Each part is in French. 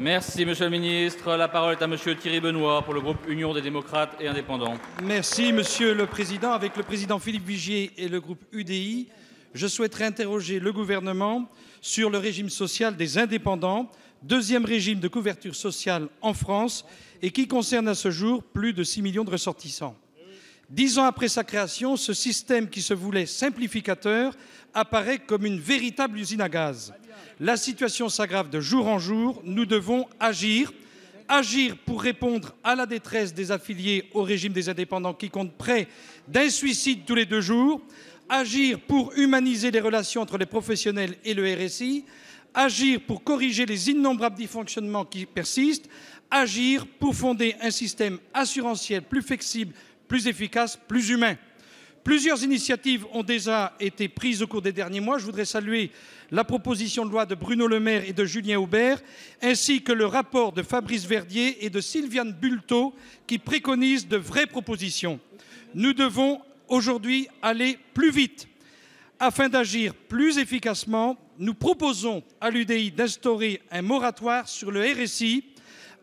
Merci, Monsieur le Ministre. La parole est à Monsieur Thierry Benoît pour le groupe Union des démocrates et indépendants. Merci, Monsieur le Président. Avec le Président Philippe Vigier et le groupe UDI, je souhaiterais interroger le gouvernement sur le régime social des indépendants, deuxième régime de couverture sociale en France et qui concerne à ce jour plus de 6 millions de ressortissants. 10 ans après sa création, ce système qui se voulait simplificateur apparaît comme une véritable usine à gaz. La situation s'aggrave de jour en jour. Nous devons agir pour répondre à la détresse des affiliés au régime des indépendants qui comptent près d'un suicide tous les 2 jours, agir pour humaniser les relations entre les professionnels et le RSI, agir pour corriger les innombrables dysfonctionnements qui persistent, agir pour fonder un système assurantiel plus flexible, plus efficace, plus humain. Plusieurs initiatives ont déjà été prises au cours des derniers mois. Je voudrais saluer la proposition de loi de Bruno Le Maire et de Julien Aubert, ainsi que le rapport de Fabrice Verdier et de Sylviane Bulteau, qui préconisent de vraies propositions. Nous devons aujourd'hui aller plus vite. Afin d'agir plus efficacement, nous proposons à l'UDI d'instaurer un moratoire sur le RSI.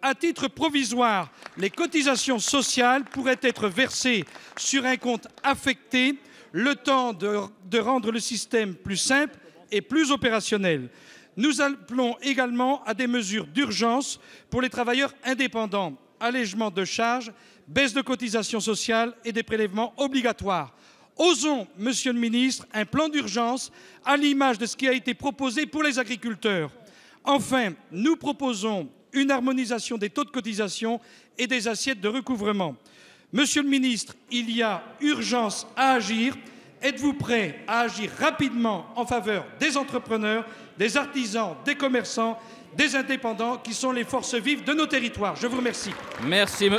À titre provisoire, les cotisations sociales pourraient être versées sur un compte affecté, le temps de rendre le système plus simple et plus opérationnel. Nous appelons également à des mesures d'urgence pour les travailleurs indépendants, allègement de charges, baisse de cotisations sociales et des prélèvements obligatoires. Osons, Monsieur le Ministre, un plan d'urgence à l'image de ce qui a été proposé pour les agriculteurs. Enfin, nous proposons une harmonisation des taux de cotisation et des assiettes de recouvrement. Monsieur le Ministre, il y a urgence à agir. Êtes-vous prêt à agir rapidement en faveur des entrepreneurs, des artisans, des commerçants, des indépendants qui sont les forces vives de nos territoires? Je vous remercie. Merci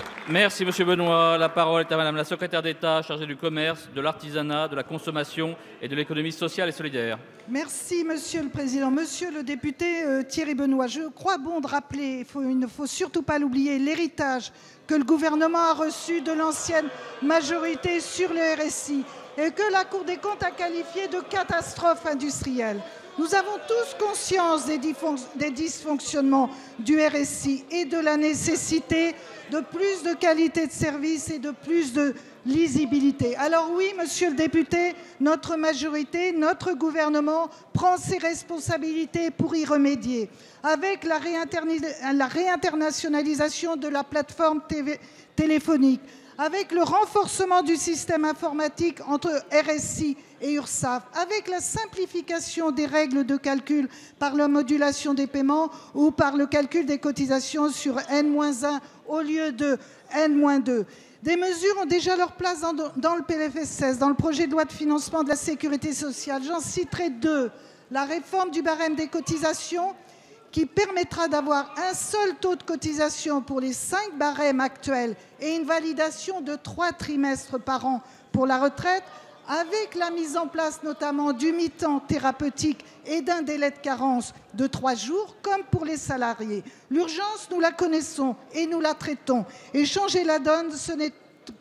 Monsieur Benoît. La parole est à Madame la secrétaire d'État chargée du commerce, de l'artisanat, de la consommation et de l'économie sociale et solidaire. Merci Monsieur le Président. Monsieur le député Thierry Benoît, je crois bon de rappeler, il ne faut surtout pas l'oublier, l'héritage que le gouvernement a reçu de l'ancienne majorité sur le RSI et que la Cour des comptes a qualifié de catastrophe industrielle. Nous avons tous conscience des dysfonctionnements du RSI et de la nécessité de plus de qualité de service et de plus de lisibilité. Alors oui, monsieur le député, notre majorité, notre gouvernement prend ses responsabilités pour y remédier. Avec la réinternationalisation de la plateforme téléphonique, avec le renforcement du système informatique entre RSI et URSSAF, avec la simplification des règles de calcul par la modulation des paiements ou par le calcul des cotisations sur N-1 au lieu de N-2. Des mesures ont déjà leur place dans le PLFSS, dans le projet de loi de financement de la sécurité sociale. J'en citerai 2. La réforme du barème des cotisations qui permettra d'avoir un seul taux de cotisation pour les 5 barèmes actuels et une validation de 3 trimestres par an pour la retraite, avec la mise en place notamment du mi-temps thérapeutique et d'un délai de carence de 3 jours, comme pour les salariés. L'urgence, nous la connaissons et nous la traitons. Et changer la donne, ce n'est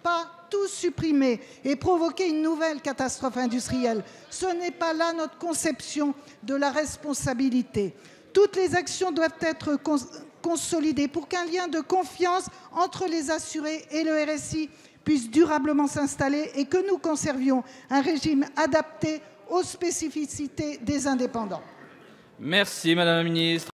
pas tout supprimer et provoquer une nouvelle catastrophe industrielle. Ce n'est pas là notre conception de la responsabilité. Toutes les actions doivent être consolidées pour qu'un lien de confiance entre les assurés et le RSI puisse durablement s'installer et que nous conservions un régime adapté aux spécificités des indépendants. Merci Madame la Ministre.